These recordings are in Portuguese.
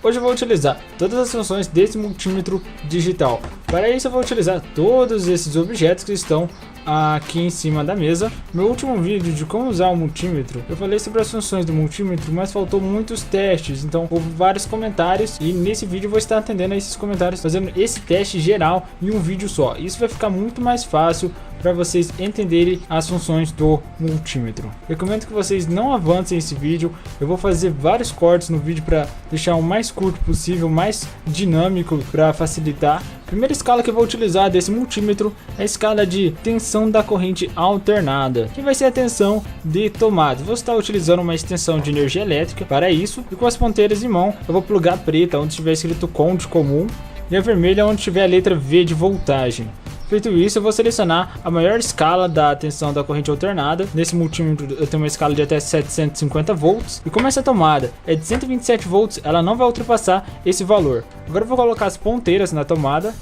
Hoje eu vou utilizar todas as funções desse multímetro digital. Para isso eu vou utilizar todos esses objetos que estão aqui em cima da mesa. No último vídeo de como usar o multímetro, eu falei sobre as funções do multímetro, mas faltou muitos testes, então houve vários comentários e nesse vídeo eu vou estar atendendo a esses comentários, fazendo esse teste geral em um vídeo só. Isso vai ficar muito mais fácil para vocês entenderem as funções do multímetro. Recomendo que vocês não avancem esse vídeo. Eu vou fazer vários cortes no vídeo para deixar o mais curto possível, mais dinâmico, para facilitar. A primeira escala que eu vou utilizar desse multímetro é a escala de tensão da corrente alternada, que vai ser a tensão de tomada. Vou estar utilizando uma extensão de energia elétrica para isso, e com as ponteiras em mão eu vou plugar a preta onde estiver escrito COM de comum e a vermelha onde tiver a letra V de voltagem. Feito isso, eu vou selecionar a maior escala da tensão da corrente alternada. Nesse multímetro eu tenho uma escala de até 750 volts. E como essa tomada é de 127 volts, ela não vai ultrapassar esse valor. Agora eu vou colocar as ponteiras na tomada.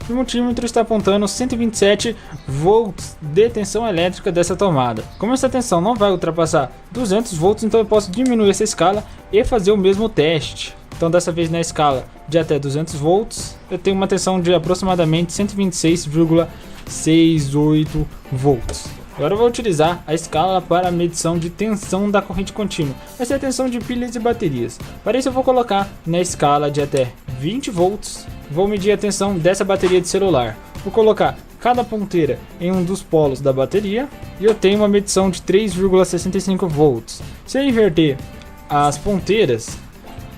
E o multímetro está apontando 127 volts de tensão elétrica dessa tomada. Como essa tensão não vai ultrapassar 200 volts, então eu posso diminuir essa escala e fazer o mesmo teste. Então dessa vez na escala de até 200 volts, eu tenho uma tensão de aproximadamente 126,68 volts. Agora eu vou utilizar a escala para a medição de tensão da corrente contínua. Vai ser a tensão de pilhas e baterias. Para isso eu vou colocar na escala de até 20 volts. Vou medir a tensão dessa bateria de celular. Vou colocar cada ponteira em um dos polos da bateria e eu tenho uma medição de 3,65 volts. Se eu inverter as ponteiras,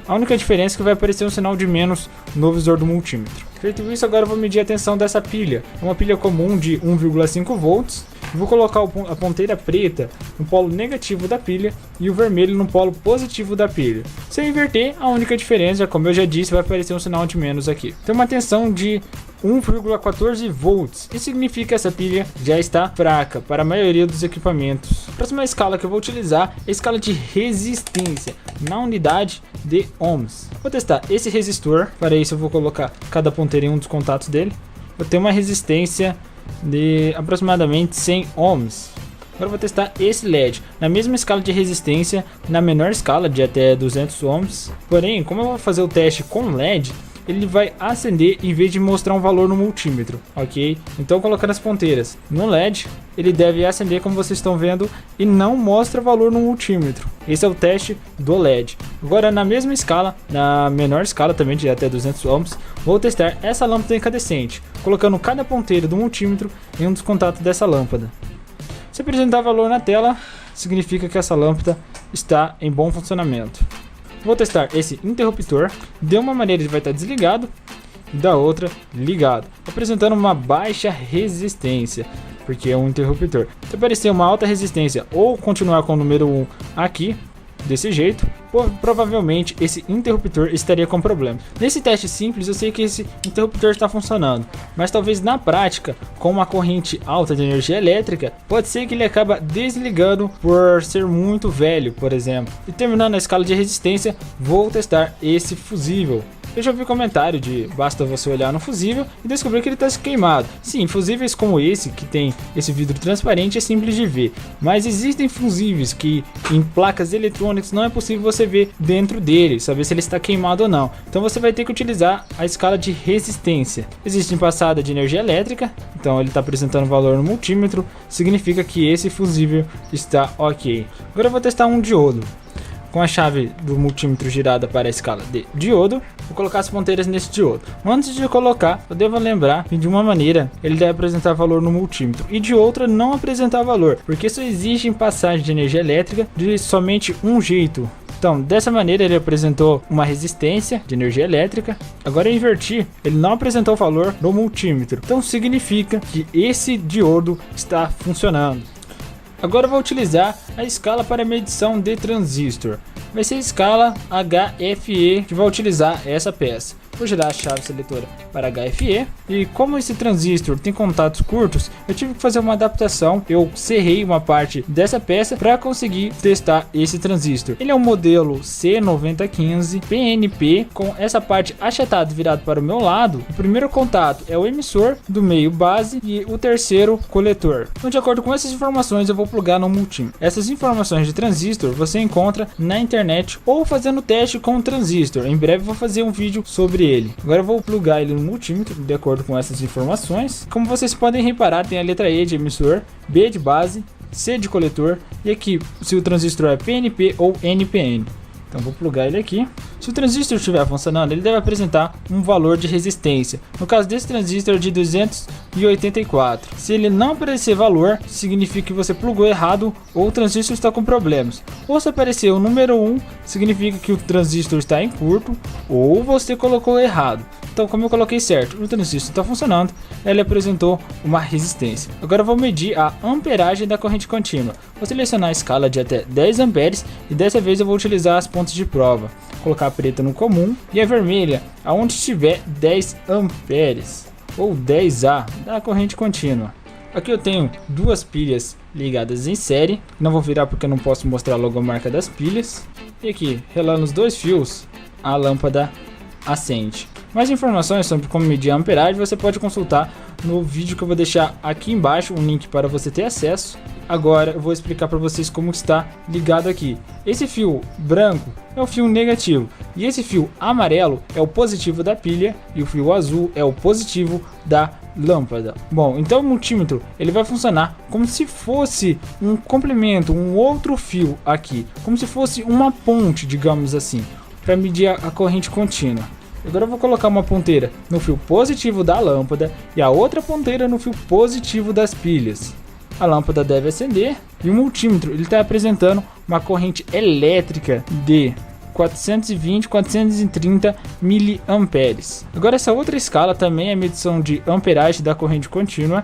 a única diferença é que vai aparecer um sinal de menos no visor do multímetro. Feito isso, agora eu vou medir a tensão dessa pilha. É uma pilha comum de 1,5 volts. Vou colocar a ponteira preta no polo negativo da pilha e o vermelho no polo positivo da pilha. Se eu inverter, a única diferença, como eu já disse, vai aparecer um sinal de menos aqui. Tem uma tensão de 1,14 volts. Isso significa que essa pilha já está fraca para a maioria dos equipamentos. A próxima escala que eu vou utilizar é a escala de resistência na unidade de ohms. Vou testar esse resistor. Para isso eu vou colocar cada ponteira em um dos contatos dele. Eu tenho uma resistência de aproximadamente 100 ohms. Agora eu vou testar esse LED na mesma escala de resistência, na menor escala de até 200 ohms. Porém, como eu vou fazer o teste com LED, ele vai acender em vez de mostrar um valor no multímetro, ok? Então colocando as ponteiras no LED, ele deve acender como vocês estão vendo e não mostra valor no multímetro. Esse é o teste do LED. Agora na mesma escala, na menor escala também de até 200 ohms, vou testar essa lâmpada incandescente, colocando cada ponteira do multímetro em um dos contatos dessa lâmpada. Se apresentar valor na tela, significa que essa lâmpada está em bom funcionamento. Vou testar esse interruptor. De uma maneira ele vai estar desligado, da outra ligado, apresentando uma baixa resistência, porque é um interruptor. Se aparecer uma alta resistência ou continuar com o número 1 aqui, desse jeito, provavelmente esse interruptor estaria com problema. Nesse teste simples eu sei que esse interruptor está funcionando, mas talvez na prática, com uma corrente alta de energia elétrica, pode ser que ele acaba desligando por ser muito velho, por exemplo. E terminando a escala de resistência, vou testar esse fusível. Eu já vi comentário de basta você olhar no fusível e descobrir que ele está queimado. Sim, fusíveis como esse, que tem esse vidro transparente, é simples de ver. Mas existem fusíveis que em placas eletrônicas não é possível você ver dentro dele, saber se ele está queimado ou não. Então você vai ter que utilizar a escala de resistência. Existe passada de energia elétrica, então ele está apresentando valor no multímetro, significa que esse fusível está ok. Agora eu vou testar um diodo. Com a chave do multímetro girada para a escala de diodo, vou colocar as ponteiras nesse diodo. Antes de colocar, eu devo lembrar que de uma maneira ele deve apresentar valor no multímetro e de outra não apresentar valor, porque só existe em passagem de energia elétrica de somente um jeito. Então, dessa maneira ele apresentou uma resistência de energia elétrica. Agora eu inverti, ele não apresentou valor no multímetro. Então significa que esse diodo está funcionando. Agora eu vou utilizar a escala para medição de transistor. Vai ser a escala HFE que vai utilizar essa peça. Vou girar a chave seletora para HFE. E como esse transistor tem contatos curtos, eu tive que fazer uma adaptação. Eu serrei uma parte dessa peça para conseguir testar esse transistor. Ele é um modelo C9015 PNP com essa parte achatada virada para o meu lado. O primeiro contato é o emissor do meio base e o terceiro coletor. Então, de acordo com essas informações, eu vou plugar no multímetro. Essas essas informações de transistor você encontra na internet ou fazendo teste com o transistor. Em breve vou fazer um vídeo sobre ele. Agora eu vou plugar ele no multímetro de acordo com essas informações. Como vocês podem reparar, tem a letra E de emissor, B de base, C de coletor e aqui se o transistor é PNP ou NPN. Então vou plugar ele aqui. Se o transistor estiver funcionando, ele deve apresentar um valor de resistência. No caso desse transistor de 284. Se ele não aparecer valor, significa que você plugou errado ou o transistor está com problemas. Ou se aparecer o número 1, significa que o transistor está em curto ou você colocou errado. Então, como eu coloquei certo, o transistor está funcionando, ele apresentou uma resistência. Agora eu vou medir a amperagem da corrente contínua. Vou selecionar a escala de até 10 amperes e dessa vez eu vou utilizar as pontas de prova. Colocar a preta no comum e a vermelha aonde estiver 10 amperes ou 10A da corrente contínua. Aqui eu tenho duas pilhas ligadas em série, não vou virar porque eu não posso mostrar a logomarca das pilhas. E aqui, relando os dois fios, a lâmpada acende. Mais informações sobre como medir a amperagem você pode consultar no vídeo que eu vou deixar aqui embaixo, um link para você ter acesso. Agora eu vou explicar para vocês como está ligado aqui. Esse fio branco é o fio negativo e esse fio amarelo é o positivo da pilha e o fio azul é o positivo da lâmpada. Bom, então o multímetro ele vai funcionar como se fosse um complemento, um outro fio aqui, como se fosse uma ponte, digamos assim, para medir a corrente contínua. Agora eu vou colocar uma ponteira no fio positivo da lâmpada e a outra ponteira no fio positivo das pilhas. A lâmpada deve acender e o multímetro ele está apresentando uma corrente elétrica de 420-430 miliamperes. Agora essa outra escala também é medição de amperagem da corrente contínua.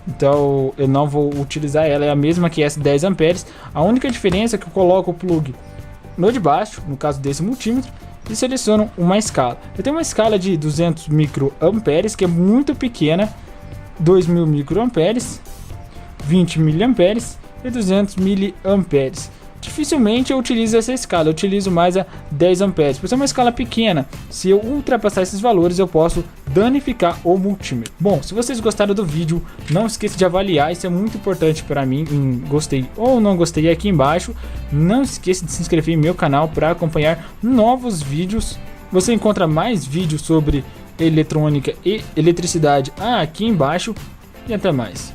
Então eu não vou utilizar ela, é a mesma que essa 10 amperes. A única diferença é que eu coloco o plug no de baixo, no caso desse multímetro, e seleciono uma escala. Eu tenho uma escala de 200 microamperes que é muito pequena, 2000 microamperes, 20 miliamperes e 200 miliamperes. Dificilmente eu utilizo essa escala, eu utilizo mais a 10 amperes, por ser uma escala pequena. Se eu ultrapassar esses valores eu posso danificar o multímetro. Bom, se vocês gostaram do vídeo, não esqueça de avaliar, isso é muito importante para mim, em gostei ou não gostei aqui embaixo. Não esqueça de se inscrever em meu canal para acompanhar novos vídeos. Você encontra mais vídeos sobre eletrônica e eletricidade aqui embaixo e até mais.